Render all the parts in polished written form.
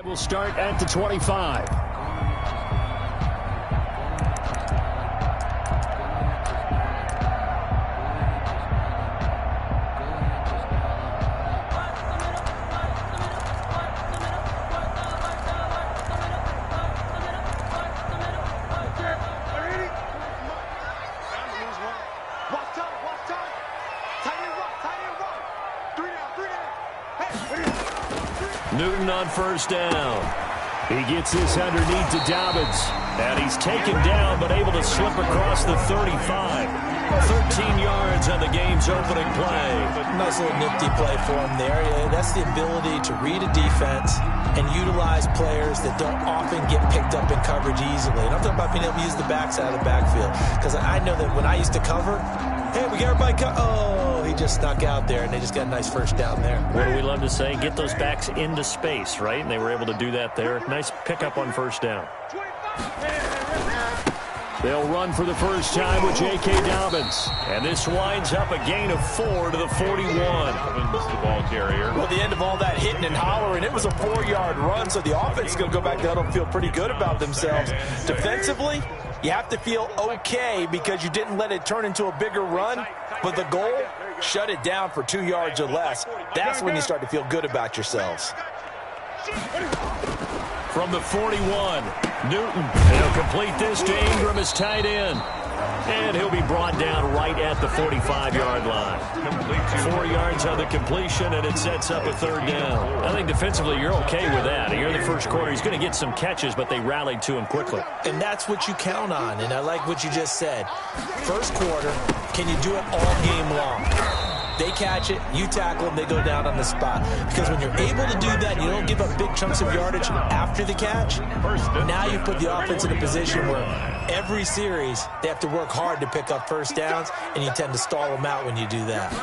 Will start at the 25. Newton on first down. He gets this underneath to Dobbins. And he's taken down, but able to slip across the 35. 13 yards on the game's opening play. Nice little nifty play for him there. That's the ability to read a defense and utilize players that don't often get picked up in coverage easily. And I'm talking about being able to use the backside of the backfield. Because I know that when I used to cover, hey, we got everybody he just snuck out there, and they just got a nice first down there. What do we love to say? Get those backs into space, right? And they were able to do that there. Nice pickup on first down. They'll run for the first time with J.K. Dobbins. And this winds up a gain of 4 to the 41. Dobbins, the ball carrier. Well, the end of all that hitting and hollering, it was a 4-yard run, so the offense is going to go back to huddle and feel pretty good about themselves. Defensively, you have to feel okay because you didn't let it turn into a bigger run, but the goal, shut it down for 2 yards or less. That's when you start to feel good about yourselves. From the 41, Newton. He'll complete this to Ingram as tight end. And he'll be brought down right at the 45-yard line. 4 yards on the completion, and it sets up a third down. I think defensively you're okay with that. Here in the first quarter, he's going to get some catches, but they rallied to him quickly. And that's what you count on, and I like what you just said. First quarter, can you do it all game long? They catch it, you tackle them, they go down on the spot. Because when you're able to do that, you don't give up big chunks of yardage after the catch. Now you put the offense in a position where every series they have to work hard to pick up first downs, and you tend to stall them out when you do that.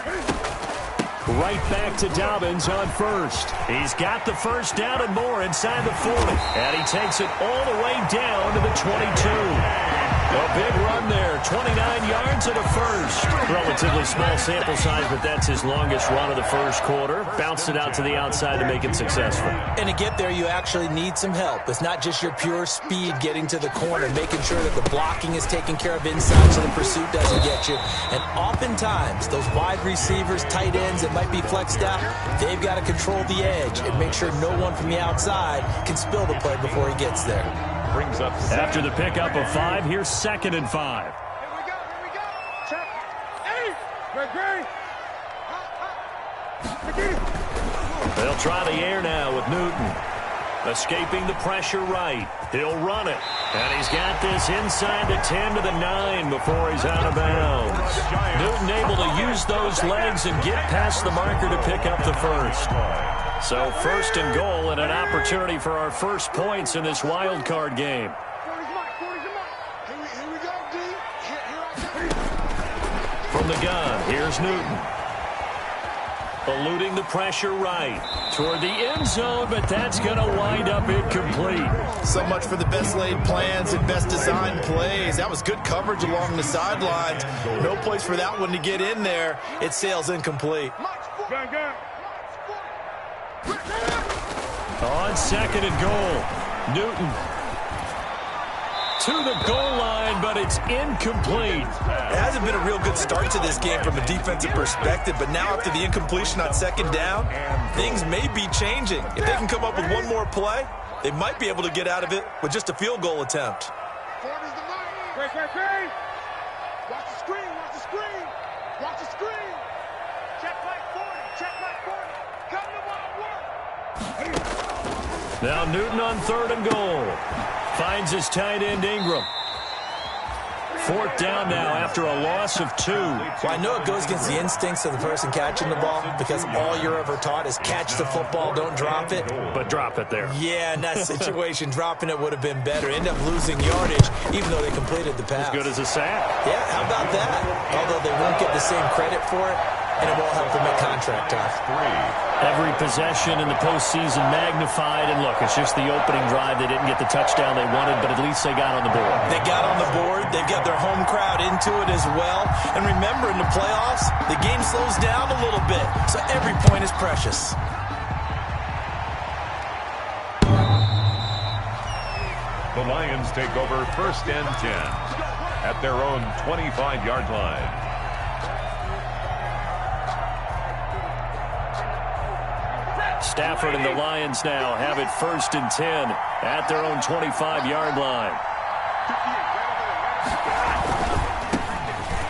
Right back to Dobbins on first. He's got the first down and more inside the 40. And he takes it all the way down to the 22. A big run there, 29 yards and a first. Relatively small sample size, but that's his longest run of the first quarter. Bounced it out to the outside to make it successful. And to get there, you actually need some help. It's not just your pure speed getting to the corner, making sure that the blocking is taken care of inside so the pursuit doesn't get you. And oftentimes, those wide receivers, tight ends that might be flexed out, they've got to control the edge and make sure no one from the outside can spill the play before he gets there. Brings up after the pickup of 5, here's 2nd and 5. Here we go. Check. Hey, They'll try the air now with Newton. Escaping the pressure right. He'll run it. And he's got this inside the 10 to the 9 before he's out of bounds. Newton able to use those legs and get past the marker to pick up the first. So 1st and goal and an opportunity for our first points in this wild card game. From the gun, here's Newton. Eluding the pressure right toward the end zone, but that's going to wind up incomplete. So much for the best laid plans and best designed plays. That was good coverage along the sidelines. No place for that one to get in there. It sails incomplete. On 2nd and goal, Newton to the goal line, but it's incomplete. It hasn't been a real good start to this game from a defensive perspective, but now after the incompletion on 2nd down, things may be changing. If they can come up with one more play, they might be able to get out of it with just a field goal attempt. Watch the screen. Watch the screen. Check like 40. Come to my work. Now Newton on 3rd and goal. Finds his tight end Ingram. 4th down now after a loss of 2. Well, I know it goes against the instincts of the person catching the ball because all you're ever taught is catch the football, don't drop it. But drop it there. Yeah, in that situation, dropping it would have been better. End up losing yardage, even though they completed the pass. As good as a sack. Yeah, how about that? Although they won't get the same credit for it, and it won't help them at contract time. Every possession in the postseason magnified, and look, it's just the opening drive. They didn't get the touchdown they wanted, but at least they got on the board. They got on the board. They've got their home crowd into it as well. And remember, in the playoffs, the game slows down a little bit, so every point is precious. The Lions take over 1st and 10 at their own 25-yard line. Stafford and the Lions now have it 1st and 10 at their own 25-yard line.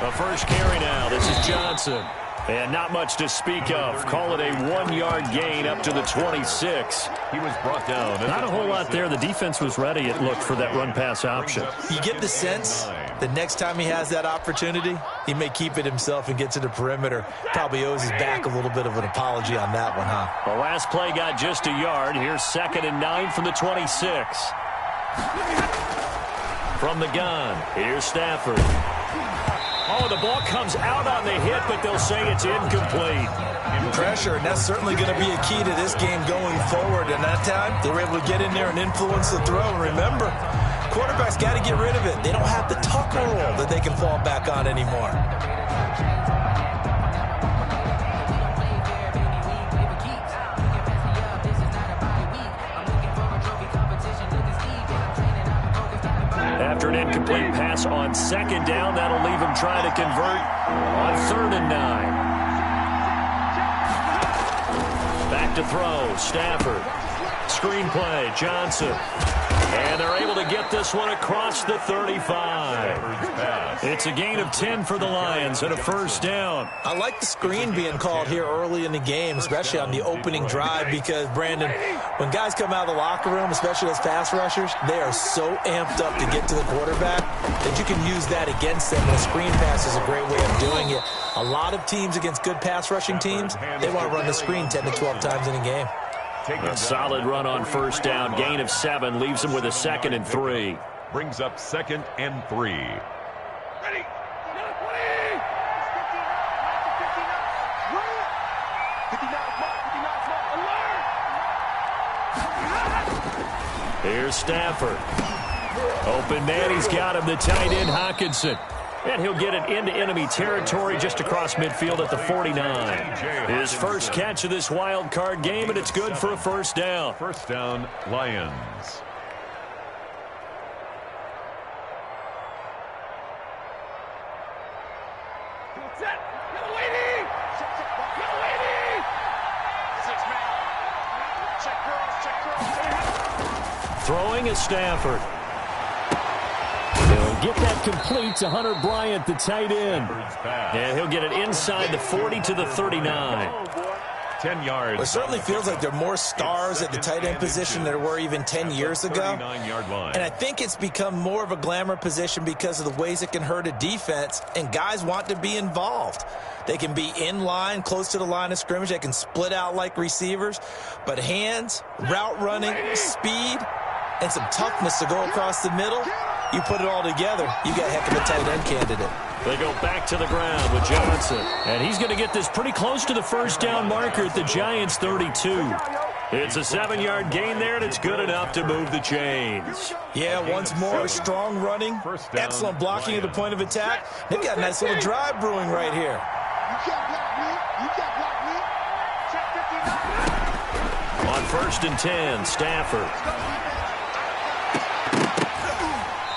The first carry now. This is Johnson. And not much to speak of. Call it a 1-yard gain up to the 26. He was brought down. Not a whole lot there. The defense was ready, it looked, for that run-pass option. You get the sense the next time he has that opportunity, he may keep it himself and get to the perimeter. Probably owes his back a little bit of an apology on that one, huh? The last play got just a yard. Here's 2nd and 9 from the 26. From the gun, here's Stafford. Oh, the ball comes out on the hit, but they'll say it's incomplete. Pressure, and that's certainly going to be a key to this game going forward. And that time, they were able to get in there and influence the throw. And remember, quarterbacks got to get rid of it. They don't have the tucker roll that they can fall back on anymore. After an incomplete pass on 2nd down, that'll leave him trying to convert on 3rd and 9. Back to throw, Stafford. Screen play, Johnson. And they're able to get this one across the 35. It's a gain of 10 for the Lions and a 1st down. I like the screen being called here early in the game, especially on the opening drive, because, Brandon, when guys come out of the locker room, especially as pass rushers, they are so amped up to get to the quarterback that you can use that against them. And a screen pass is a great way of doing it. A lot of teams against good pass rushing teams, they want to run the screen 10 to 12 times in a game. A solid run on 1st down. Gain of 7 leaves him with a 2nd and 3. Brings up 2nd and 3. Ready. Here's Stafford. Open man, he's got him, the tight end, Hockenson. And he'll get it into enemy territory just across midfield at the 49. His first catch of this wild card game, and it's good for a 1st down. 1st down, Lions. Throwing is Stafford. He'll get that complete to Hunter Bryant, the tight end. And he'll get it inside the 40 to the 39. 10 yards. Well, it certainly feels like there are more stars at the tight end position than there were even 10 years ago. And I think it's become more of a glamour position because of the ways it can hurt a defense, and guys want to be involved. They can be in line, close to the line of scrimmage. They can split out like receivers. But hands, route running, speed, and some toughness to go across the middle, you put it all together, you got a heck of a tight end candidate. They go back to the ground with Johnson. And he's going to get this pretty close to the 1st down marker at the Giants' 32. It's a 7-yard gain there, and it's good enough to move the chains. Yeah, once more, strong running, excellent blocking at the point of attack. They've got a nice little drive brewing right here. You can't block me. You can't block me. Check 59. On 1st and 10, Stafford.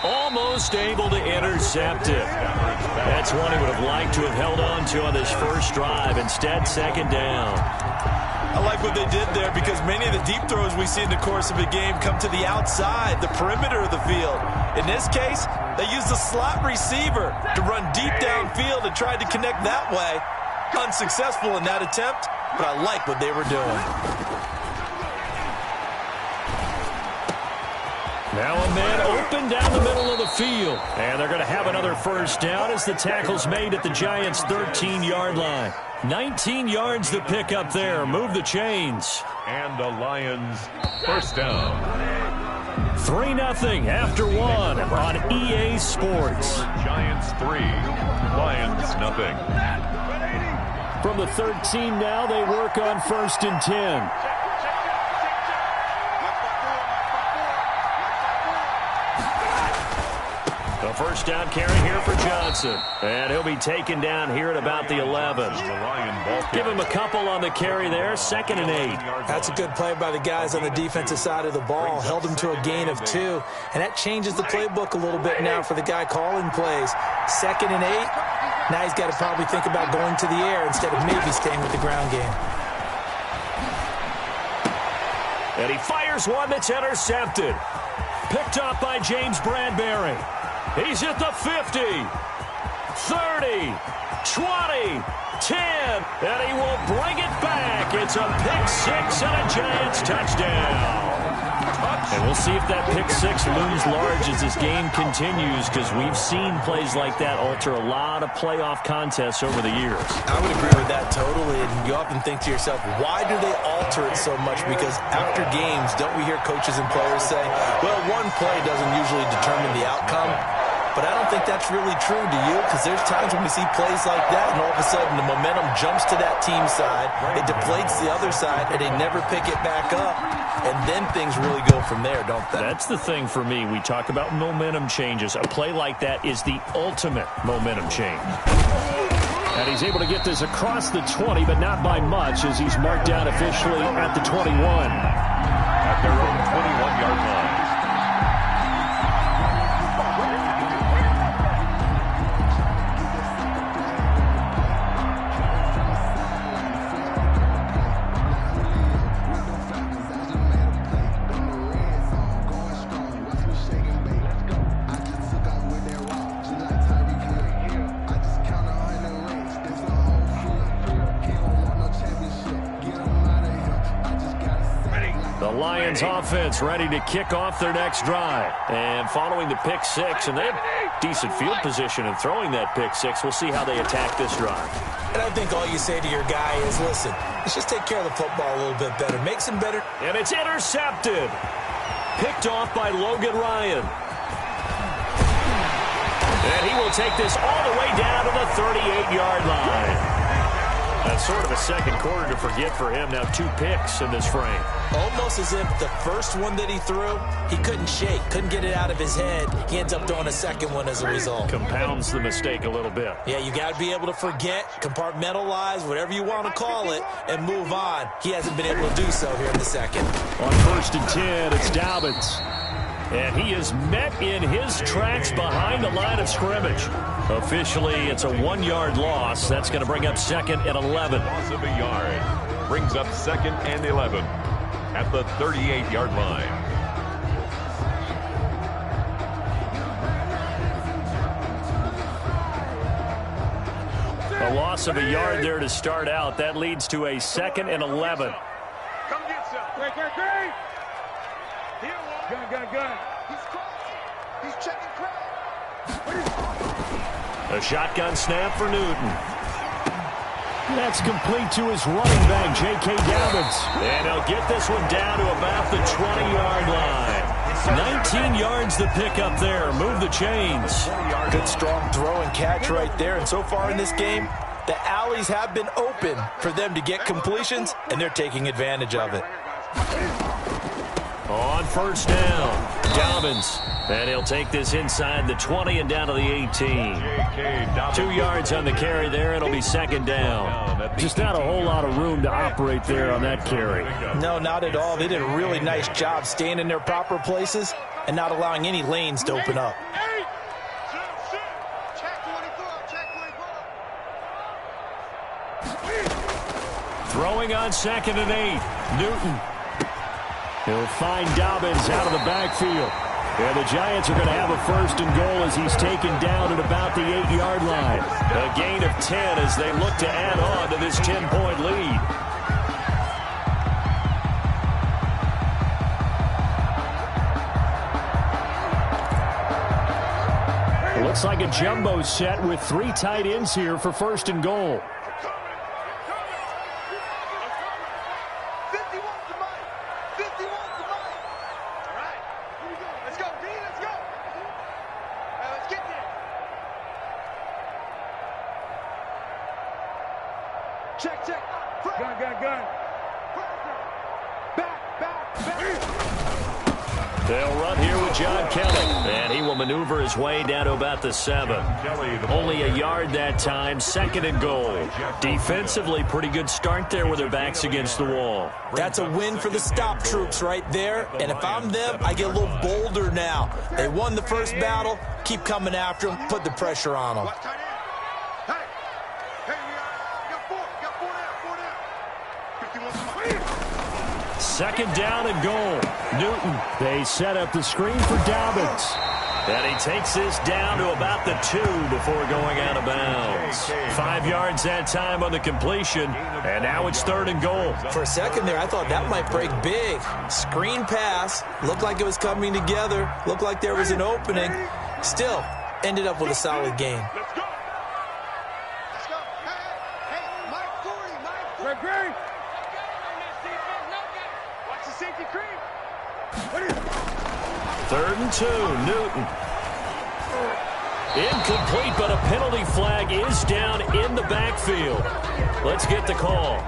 Almost able to intercept it. That's one he would have liked to have held on to on this first drive. Instead, 2nd down. I like what they did there because many of the deep throws we see in the course of a game come to the outside, the perimeter of the field. In this case, they used the slot receiver to run deep downfield and tried to connect that way. Unsuccessful in that attempt, but I like what they were doing. Now a man open down the middle of the field. And they're going to have another 1st down as the tackle's made at the Giants' 13-yard line. 19 yards to pick up there. Move the chains. And the Lions 1st down. 3-0 after 1 on EA Sports. Giants 3, Lions nothing. From the 13 now, they work on 1st and 10. The first down carry here for Johnson. And he'll be taken down here at about the 11. Give him a couple on the carry there, 2nd and 8. That's a good play by the guys on the defensive side of the ball. Held him to a gain of 2. And that changes the playbook a little bit now for the guy calling plays. 2nd and 8. Now he's got to probably think about going to the air instead of maybe staying with the ground game. And he fires one that's intercepted. Picked up by James Bradbury. He's at the 50, 30, 20, 10, and he will bring it back. It's a pick 6 and a Giants touchdown. And we'll see if that pick 6 looms large as this game continues, because we've seen plays like that alter a lot of playoff contests over the years. I would agree with that totally, and you often think to yourself, why do they alter it so much? Because after games, don't we hear coaches and players say, well, one play doesn't usually determine the outcome? But I don't think that's really true, do you? Because there's times when we see plays like that, and all of a sudden the momentum jumps to that team's side, it deflates the other side, and they never pick it back up. And then things really go from there, don't they? That's the thing for me. We talk about momentum changes. A play like that is the ultimate momentum change. And he's able to get this across the 20, but not by much, as he's marked down officially at the 21. At their own 21-yard line. Lions offense ready to kick off their next drive. And following the pick 6, and they have decent field position in throwing that pick 6. We'll see how they attack this drive. And I think all you say to your guy is, listen, let's just take care of the football a little bit better. Makes him better. And it's intercepted. Picked off by Logan Ryan. And he will take this all the way down to the 38-yard line. That's sort of a second quarter to forget for him. Now 2 picks in this frame. Almost as if the first one that he threw, he couldn't shake, couldn't get it out of his head. He ends up throwing a second one as a result. Compounds the mistake a little bit. Yeah, you got to be able to forget, compartmentalize, whatever you want to call it, and move on. He hasn't been able to do so here in the second. On 1st and 10, it's Dobbins. And he is met in his tracks behind the line of scrimmage. Officially, it's a 1-yard loss. That's going to bring up 2nd and 11. Loss of a yard. Brings up 2nd and 11 at the 38-yard line. A loss of a yard there to start out. That leads to a 2nd and 11. Come get some. Great. Gun. He's crossing. He's checking crowd. A shotgun snap for Newton. That's complete to his running back, J.K. Dobbins. And he'll get this one down to about the 20-yard line. 19 yards to pick up there. Move the chains. Good strong throw and catch right there. And so far in this game, the alleys have been open for them to get completions, and they're taking advantage of it. On 1st down, Dobbins. And he'll take this inside the 20 and down to the 18. 2 yards on the carry there. It'll be 2nd down. Just not a whole lot of room to operate there on that carry. No, not at all. They did a really nice job staying in their proper places and not allowing any lanes to open up. Throwing on 2nd and 8. Newton. He'll find Dobbins out of the backfield. And the Giants are going to have a 1st and goal as he's taken down at about the 8-yard line. A gain of 10 as they look to add on to this 10-point lead. It looks like a jumbo set with 3 tight ends here for 1st and goal. They'll run here with John Kelly. And he will maneuver his way down to about the 7. Only a yard that time, 2nd and goal. Defensively, pretty good start there with their backs against the wall. That's a win for the stop troops right there. And if I'm them, I get a little bolder now. They won the first battle. Keep coming after them. Put the pressure on them. Second down and goal. Newton, they set up the screen for Dobbins. And he takes this down to about the 2 before going out of bounds. 5 yards that time on the completion, and now it's 3rd and goal. For a second there, I thought that might break big. Screen pass, looked like it was coming together, looked like there was an opening. Still, ended up with a solid game. Let's go. Let's go. Hey, Mike 40, Mike 40. Greg. Watch the safety creep. 3rd and 2, Newton. Incomplete, but a penalty flag is down in the backfield. Let's get the call.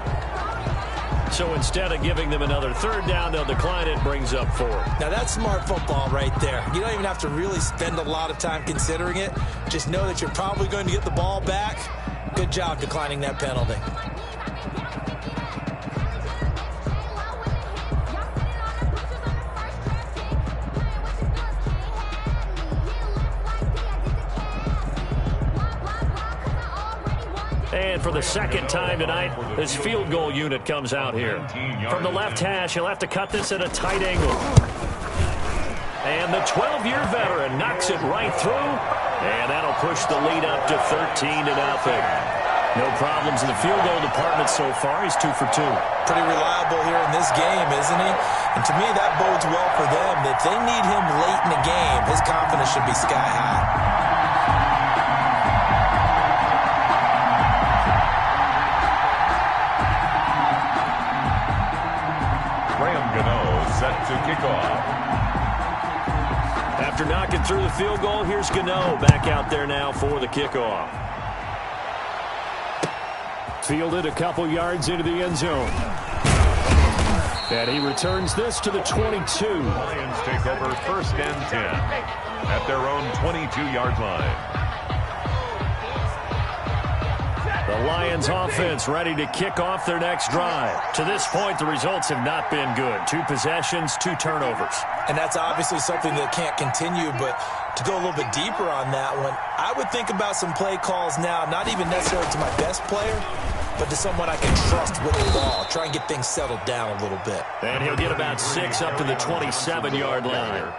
So instead of giving them another 3rd down, they'll decline it, brings up 4. Now that's smart football right there. You don't even have to really spend a lot of time considering it. Just know that you're probably going to get the ball back. Good job declining that penalty. And for the 2nd time tonight, this field goal unit comes out here. From the left hash, he'll have to cut this at a tight angle. And the 12-year veteran knocks it right through. And that'll push the lead up to 13-0. No problems in the field goal department so far. He's 2 for 2. Pretty reliable here in this game, isn't he? And to me, that bodes well for them. If they need him late in the game, his confidence should be sky high. Set to kick off. After knocking through the field goal, here's Gano back out there now for the kickoff. Fielded a couple yards into the end zone. And he returns this to the 22. Lions take over 1st and 10 at their own 22-yard line. The Lions offense ready to kick off their next drive. To this point, the results have not been good. 2 possessions, 2 turnovers. And that's obviously something that can't continue, but to go a little bit deeper on that one, I would think about some play calls now, not even necessarily to my best player, but to someone I can trust with the ball. Try and get things settled down a little bit. And he'll get about 6 up to the 27-yard line.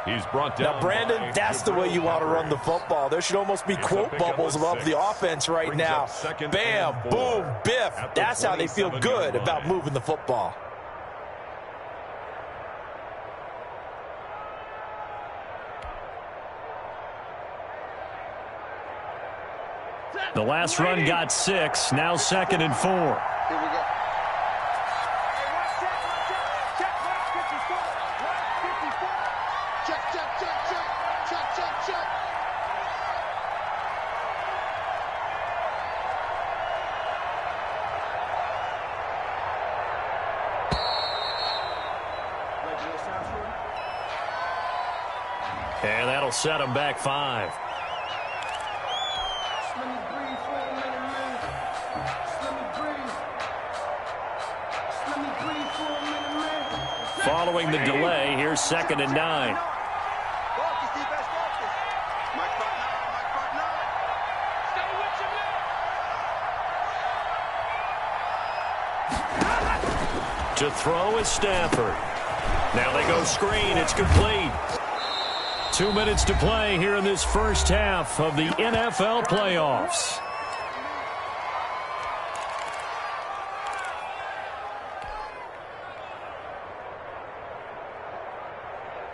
He's brought down. Now, Brandon, that's the way you want to run the football. There should almost be quote bubbles above the offense right now. Bam, boom, biff. That's how they feel good about moving the football. The last run got 6. Now 2nd and 4. Here we go. And that'll set him back 5. Following the delay, here's 2nd and 9. To throw is Stafford. Now they go screen. It's complete. 2 minutes to play here in this first half of the NFL playoffs.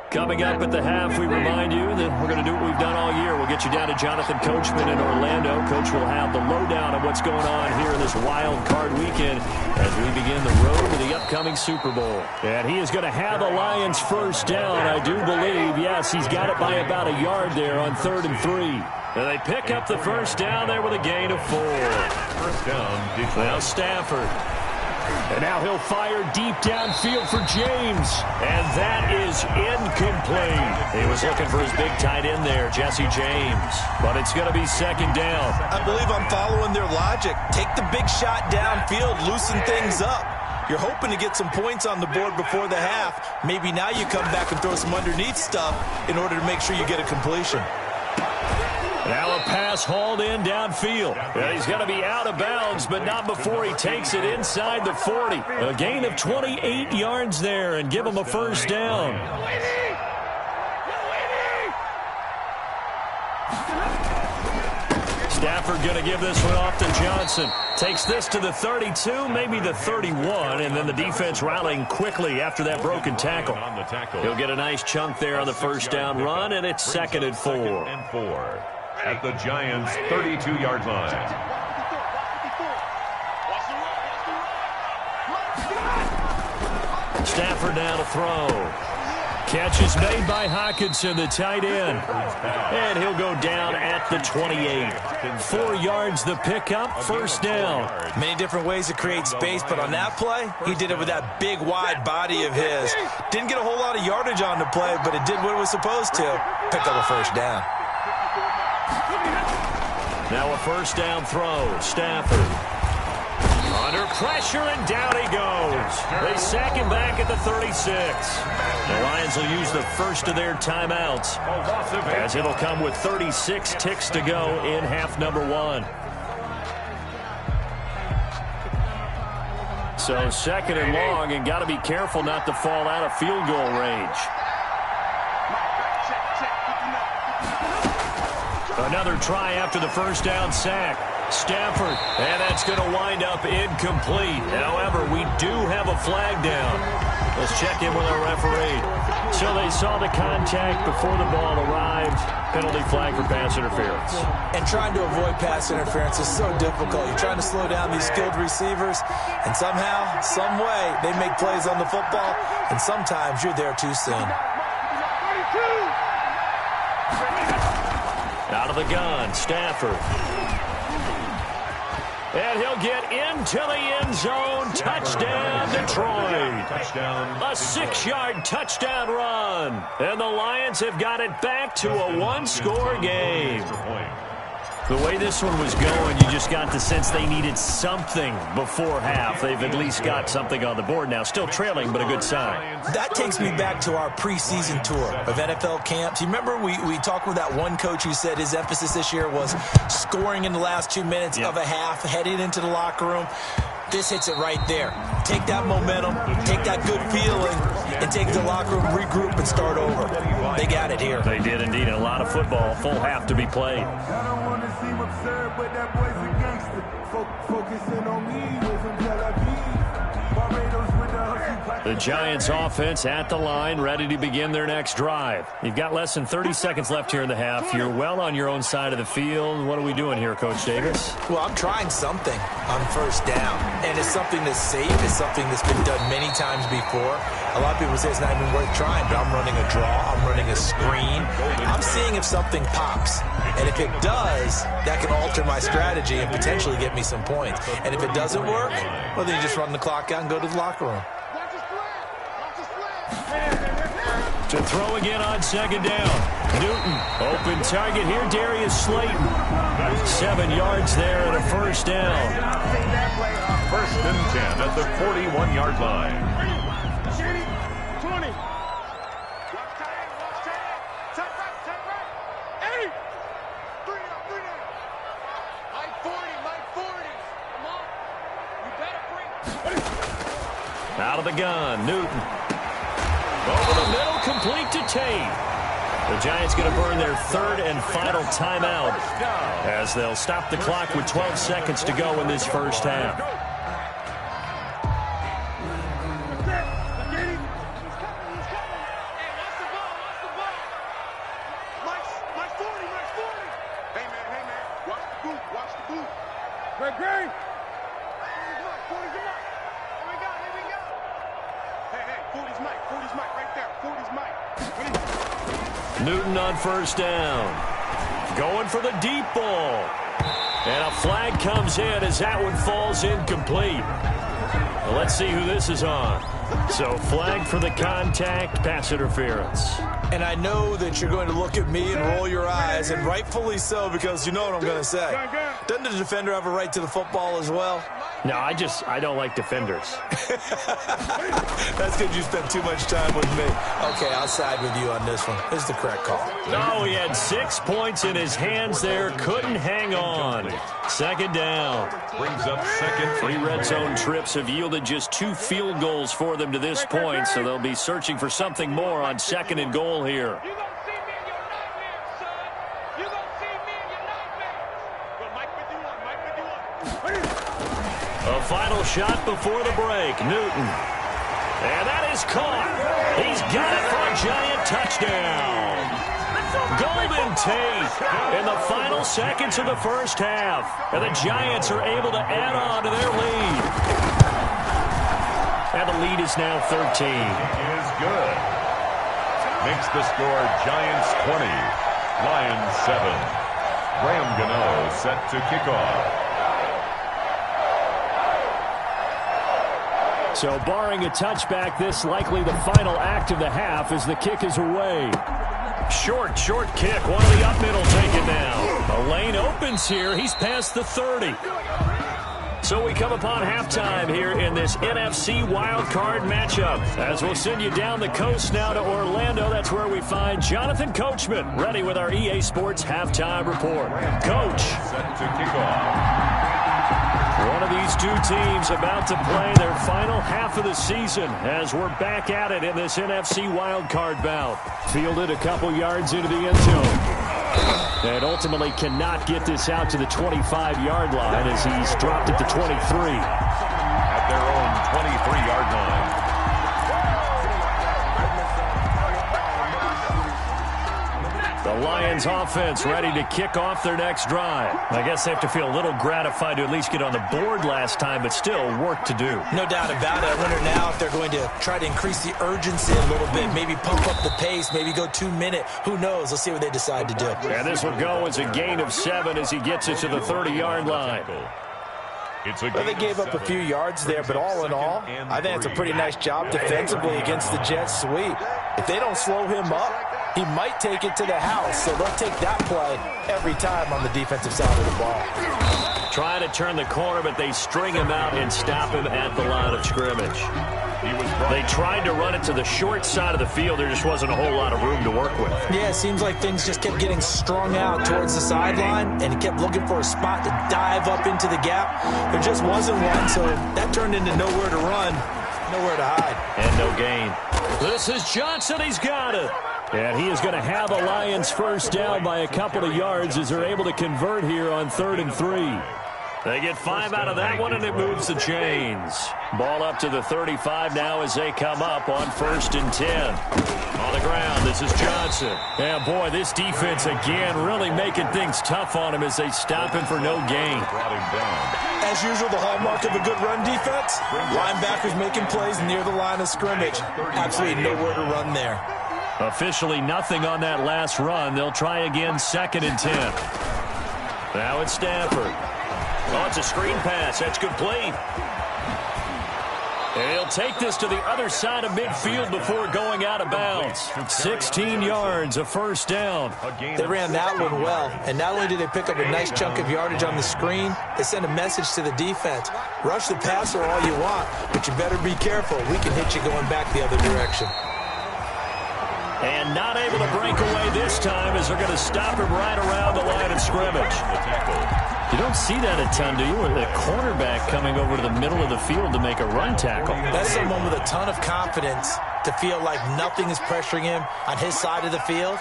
Coming up at the half, we remind you that we're going to do what we've done all year. We'll get you down to Jonathan Coachman in Orlando. Coach will have the lowdown of what's going on here in this wild card weekend as we begin the road to the upcoming Super Bowl. And he is going to have the Lions first down, I do believe. Yes, he's got it by about a yard there on 3rd and 3. And they pick up the first down there with a gain of 4. First down, Now Stafford. And now he'll fire deep downfield for James. And that is incomplete. He was looking for his big tight end there, Jesse James. But it's going to be second down. I believe I'm following their logic. Take the big shot downfield, loosen things up. You're hoping to get some points on the board before the half. Maybe now you come back and throw some underneath stuff in order to make sure you get a completion. Now a pass hauled in downfield. And he's going to be out of bounds, but not before he takes it inside the 40. A gain of 28 yards there and give him a first down. Stafford going to give this one off to Johnson. Takes this to the 32, maybe the 31, and then the defense rallying quickly after that broken tackle. He'll get a nice chunk there on the first down run, and it's second and 4. At the Giants' 32-yard line. Stafford now to throw. Catch is made by Hockenson, the tight end. And he'll go down at the 28. 4 yards the pickup, first down. Many different ways to create space, but on that play, he did it with that big, wide body of his. Didn't get a whole lot of yardage on the play, but it did what it was supposed to. Picked up a first down. Now a first down throw. Stafford under pressure, and down he goes. They sack him back at the 36. The Lions will use the first of their timeouts, as it'll come with 36 ticks to go in half number 1. So second and long, and got to be careful not to fall out of field goal range. Another try after the first down sack. Stafford, and that's going to wind up incomplete. However, we do have a flag down. Let's check in with our referee. So they saw the contact before the ball arrived. Penalty flag for pass interference. And trying to avoid pass interference is so difficult. You're trying to slow down these skilled receivers, and somehow, some way, they make plays on the football, and sometimes you're there too soon. Out of the gun, Stafford. And he'll get into the end zone. Touchdown, Detroit. A 6-yard touchdown run. And the Lions have got it back to a one-score game. The way this one was going, you just got the sense they needed something before half. They've at least got something on the board now. Still trailing, but a good sign. That takes me back to our preseason tour of NFL camps. You remember we talked with that one coach who said his emphasis this year was scoring in the last 2 minutes of a half, heading into the locker room. This hits it right there. Take that momentum, take that good feeling, and take the locker room, regroup, and start over. They got it here. They did indeed. A lot of football, full half to be played. But that boy's a gangster. Focusing on me with some Tel Aviv. Barbados with the hustle. The Giants offense at the line, ready to begin their next drive. You've got less than 30 seconds left here in the half. You're well on your own side of the field. What are we doing here, Coach Davis? Well, I'm trying something on first down, and it's something that's safe. It's something that's been done many times before. A lot of people say it's not even worth trying, but I'm running a draw. I'm running a screen. I'm seeing if something pops, and if it does, that can alter my strategy and potentially get me some points. And if it doesn't work, well, then you just run the clock out and go to the locker room. To throw again on second down. Newton, open target here, Darius Slayton. 7 yards there and a first down. First and 10 at the 41-yard line. 20. Out of the gun, Newton. Over the middle, complete to Tate. The Giants going to burn their third and final timeout as they'll stop the clock with 12 seconds to go in this first half. Newton on first down. Going for the deep ball. And a flag comes in as that one falls incomplete. Well, let's see who this is on. So flag for the contact, pass interference. And I know that you're going to look at me and roll your eyes, and rightfully so, because you know what I'm going to say. Doesn't the defender have a right to the football as well? No, I don't like defenders. That's because you spent too much time with me. Okay, I'll side with you on this one. This is the correct call. No, he had 6 points in his hands there. Couldn't hang on. Second down. Brings up second. 3 red zone trips have yielded just 2 field goals for them to this point, so they'll be searching for something more on second and goal here. A final shot before the break. Newton. And that is caught. He's got it for a giant touchdown. Golden Tate in the final seconds of the first half. And the Giants are able to add on to their lead. And the lead is now 13. Is good. Makes the score Giants 20, Lions 7. Graham Gano set to kick off. So barring a touchback, this likely the final act of the half as the kick is away. Short kick. One of the up middle taken now. A lane opens here. He's past the 30. So we come upon halftime here in this NFC wild card matchup. As we'll send you down the coast now to Orlando. That's where we find Jonathan Coachman ready with our EA Sports halftime report. Coach. Set to kick off. One of these two teams about to play their final half of the season as we're back at it in this NFC wildcard bout. Fielded a couple yards into the end zone. And ultimately cannot get this out to the 25-yard line as he's dropped at the 23. At their own 23-yard line. The Lions offense ready to kick off their next drive. I guess they have to feel a little gratified to at least get on the board last time, but still work to do. No doubt about it. I wonder now if they're going to try to increase the urgency a little bit, maybe pump up the pace, maybe go 2-minute. Who knows? Let's see what they decide to do. And this will go as a gain of 7 as he gets it to the 30-yard line. Well, they gave up a few yards there, but all in all, I think it's a pretty nice job defensively against the Jets sweep. If they don't slow him up, he might take it to the house, so they'll take that play every time on the defensive side of the ball. Trying to turn the corner, but they string him out and stop him at the line of scrimmage. They tried to run it to the short side of the field. There just wasn't a whole lot of room to work with. Yeah, it seems like things just kept getting strung out towards the sideline, and he kept looking for a spot to dive up into the gap. There just wasn't one, so that turned into nowhere to run, nowhere to hide. And no gain. This is Johnson. He's got it. And he is going to have a Lions first down by a couple of yards as they're able to convert here on 3rd and 3. They get 5 out of that one, and it moves the chains. Ball up to the 35 now as they come up on 1st and 10. On the ground, this is Johnson. And, boy, this defense again really making things tough on him as they stop him for no gain. As usual, the hallmark of a good run defense, linebackers making plays near the line of scrimmage. Absolutely nowhere to run there. Officially nothing on that last run. They'll try again 2nd and 10. Now it's Stafford. Oh, it's a screen pass. That's complete. And he'll take this to the other side of midfield before going out of bounds. 16 yards, a first down. They ran that one well, and not only did they pick up a nice chunk of yardage on the screen, they sent a message to the defense. Rush the passer all you want, but you better be careful. We can hit you going back the other direction. And not able to break away this time as they're going to stop him right around the line of scrimmage. You don't see that a ton, do you? With a cornerback coming over to the middle of the field to make a run tackle. That's someone with a ton of confidence to feel like nothing is pressuring him on his side of the field.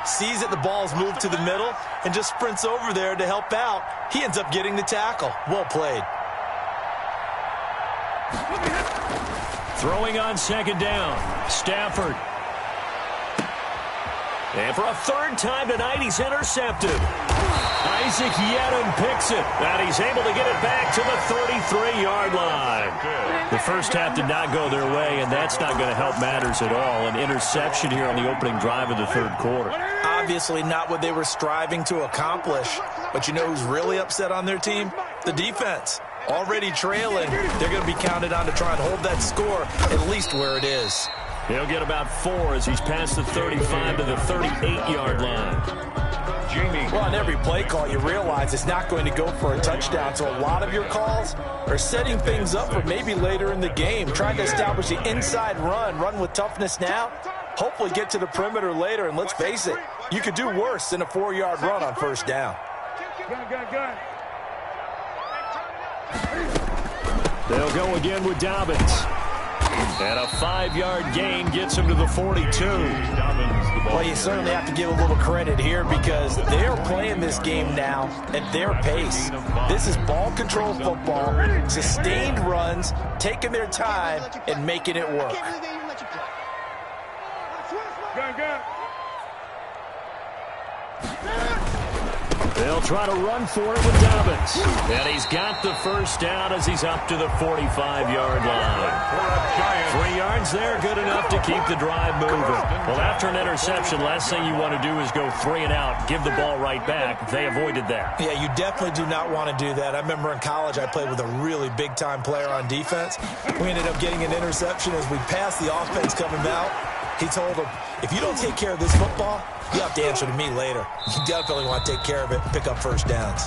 Sees that the ball's moved to the middle and just sprints over there to help out. He ends up getting the tackle. Well played. Throwing on 2nd down. Stafford. And for a 3rd time tonight, he's intercepted. Isaac Yedem picks it, and he's able to get it back to the 33-yard line. The first half did not go their way, and that's not going to help matters at all. An interception here on the opening drive of the 3rd quarter. Obviously not what they were striving to accomplish. But you know who's really upset on their team? The defense. Already trailing, they're going to be counted on to try and hold that score at least where it is. He'll get about 4 as he's past the 35 to the 38-yard line. Well, on every play call, you realize it's not going to go for a touchdown, so a lot of your calls are setting things up for maybe later in the game, trying to establish the inside run with toughness now, hopefully get to the perimeter later, and let's face it, you could do worse than a 4-yard run on first down. They'll go again with Dobbins. And a 5-yard gain gets him to the 42. Well, you certainly have to give a little credit here because they're playing this game now at their pace. This is ball control football, sustained runs, taking their time, and making it work. They'll try to run for it with Dobbins. And he's got the first down as he's up to the 45-yard line. 3 yards there, good enough to keep the drive moving. Well, after an interception, last thing you want to do is go 3 and out, give the ball right back. They avoided that. Yeah, you definitely do not want to do that. I remember in college I played with a really big-time player on defense. We ended up getting an interception as we passed the offense coming out. He told him, if you don't take care of this football, you have to answer to me later. You definitely want to take care of it, pick up first downs.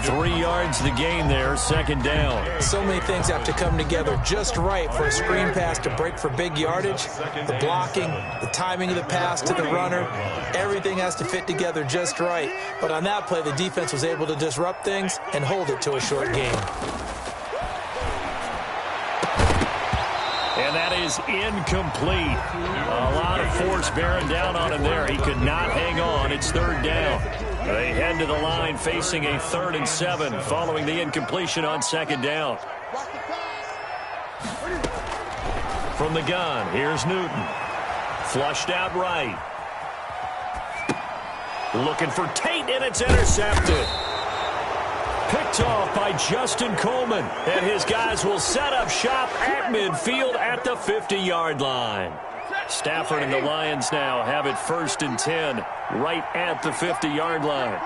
3 yards the gain there, second down. So many things have to come together just right for a screen pass to break for big yardage. The blocking, the timing of the pass to the runner, everything has to fit together just right. But on that play, the defense was able to disrupt things and hold it to a short gain. And that is incomplete. A lot of force bearing down on him there. He could not hang on. It's third down. They head to the line facing a 3rd and 7 following the incompletion on second down. From the gun, here's Newton. Flushed out right. Looking for Tate, and it's intercepted. Picked off by Justin Coleman. And his guys will set up shop at midfield at the 50-yard line. Stafford and the Lions now have it 1st and 10 right at the 50-yard line.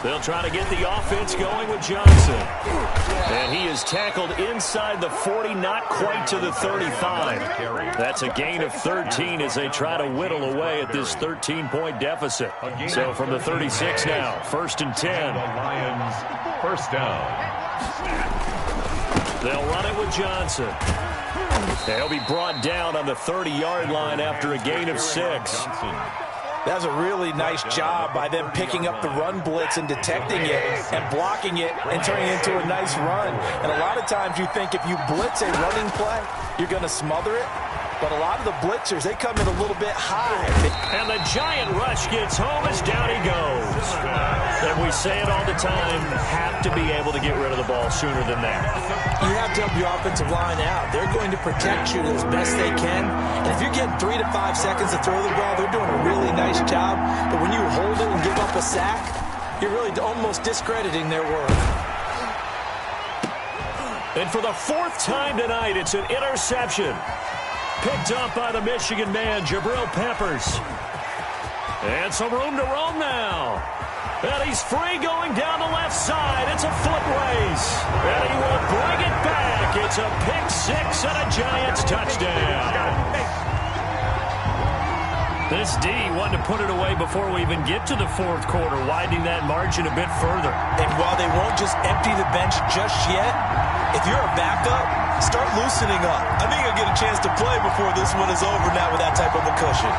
They'll try to get the offense going with Johnson. And he is tackled inside the 40, not quite to the 35. That's a gain of 13 as they try to whittle away at this 13-point deficit. So from the 36 now, 1st and 10. The Lions, first down. They'll run it with Johnson. They'll be brought down on the 30-yard line after a gain of 6. That's a really nice job by them picking up the run blitz and detecting it and blocking it and turning it into a nice run. And a lot of times you think if you blitz a running play, you're going to smother it. But a lot of the blitzers, they come in a little bit high. And the giant rush gets home as down he goes. And we say it all the time, have to be able to get rid of the ball sooner than that. You have to help your offensive line out. They're going to protect you as best they can. And if you're getting 3 to 5 seconds to throw the ball, they're doing a really nice job. But when you hold it and give up a sack, you're really almost discrediting their work. And for the 4th time tonight, it's an interception. Picked up by the Michigan man, Jabril Peppers. And some room to roam now. And he's free going down the left side. It's a foot race. And he will bring it back. It's a pick 6 and a Giants touchdown. This D wanted to put it away before we even get to the 4th quarter, widening that margin a bit further. And while they won't just empty the bench just yet, if you're a backup, start loosening up. I think you'll get a chance to play before this one is over now with that type of a cushion.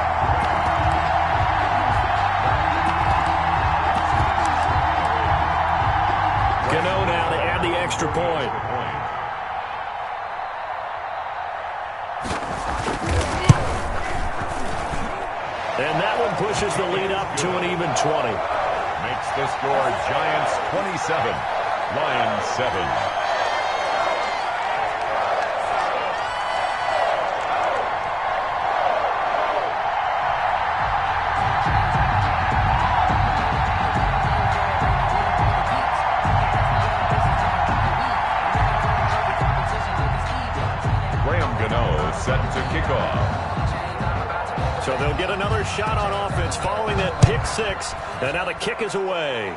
Gano now to add the extra point. And that one pushes the lead up to an even 20. Makes the score Giants 27, Lions 7. Set to kick off. They'll get another shot on offense following that pick six. And now the kick is away.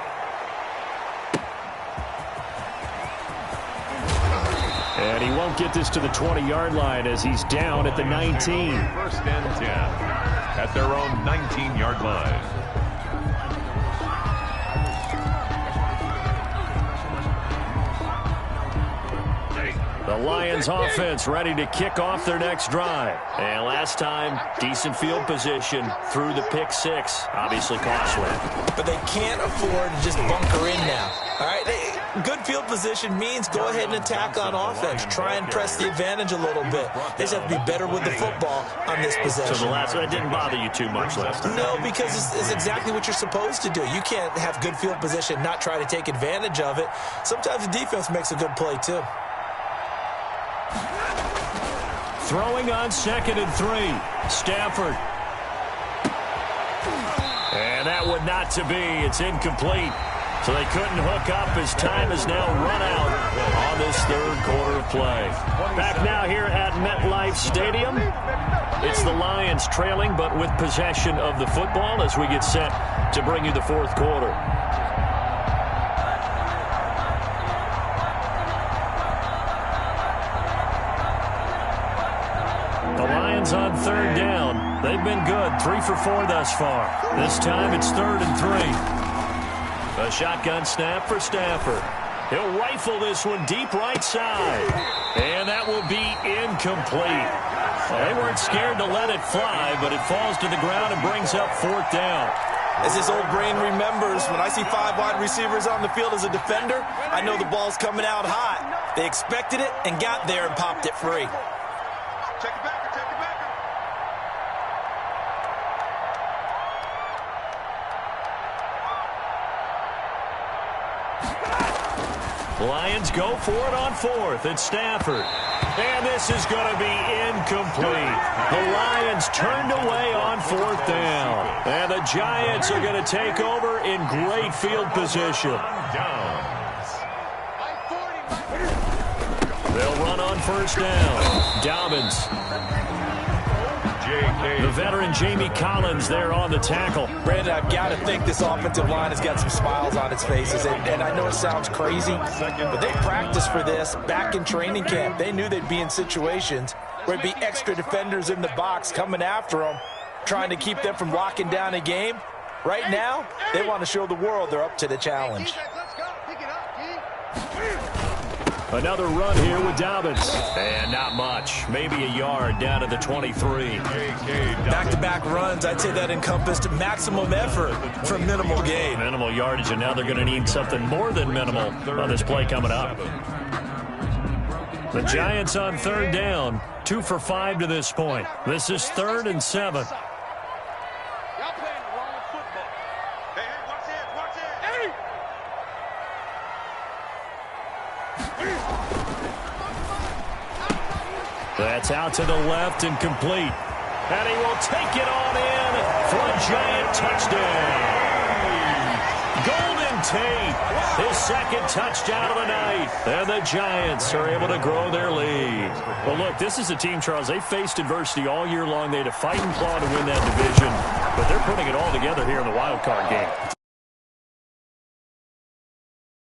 And he won't get this to the 20-yard line as he's down at the 19. First and 10 at their own 19-yard line. The Lions offense ready to kick off their next drive. And last time, decent field position through the pick six. Obviously costly. But they can't afford to just bunker in now. All right, good field position means go ahead and attack on offense. Try and press the advantage a little bit. They just have to be better with the football on this possession. So the last one didn't bother you too much last time? No, because it's exactly what you're supposed to do. You can't have good field position, not try to take advantage of it. Sometimes the defense makes a good play, too. Throwing on 2nd and 3. Stafford. And that would not to be. It's incomplete. So they couldn't hook up as time is now run out on this third quarter of play. Back now here at MetLife Stadium. It's the Lions trailing, but with possession of the football as we get set to bring you the fourth quarter. The Lions on third down. They've been good, 3 for 4 thus far. This time it's 3rd and 3. A shotgun snap for Stafford. He'll rifle this one deep right side. And that will be incomplete. Well, they weren't scared to let it fly, but it falls to the ground and brings up 4th down. As this old brain remembers, when I see 5 wide receivers on the field as a defender, I know the ball's coming out hot. They expected it and got there and popped it free. Check it back, check it back. Lions go for it on 4th. It's Stafford. And this is going to be incomplete. The Lions turned away on 4th down. And the Giants are going to take over in great field position. They'll run on 1st down. Dobbins. The veteran Jamie Collins there on the tackle. Brandon, I've got to think this offensive line has got some smiles on its faces. And I know it sounds crazy, but they practiced for this back in training camp. They knew they'd be in situations where there'd be extra defenders in the box coming after them, trying to keep them from locking down a game. Right now, they want to show the world they're up to the challenge. Another run here with Dobbins. And not much. Maybe a yard down to the 23. Back-to-back runs, I'd say that encompassed maximum effort for minimal gain. Minimal yardage, and now they're going to need something more than minimal on this play coming up. The Giants on 3rd down. 2 for 5 to this point. This is 3rd and 7. Y'all playing the wrong football. Hey, watch this, watch this. Hey! That's out to the left and complete. And he will take it on in for a Giant touchdown. Golden Tate, his 2nd touchdown of the night. And the Giants are able to grow their lead. Well, look, this is a team, Charles, they faced adversity all year long. They had to fight and claw to win that division. But they're putting it all together here in the wild card game.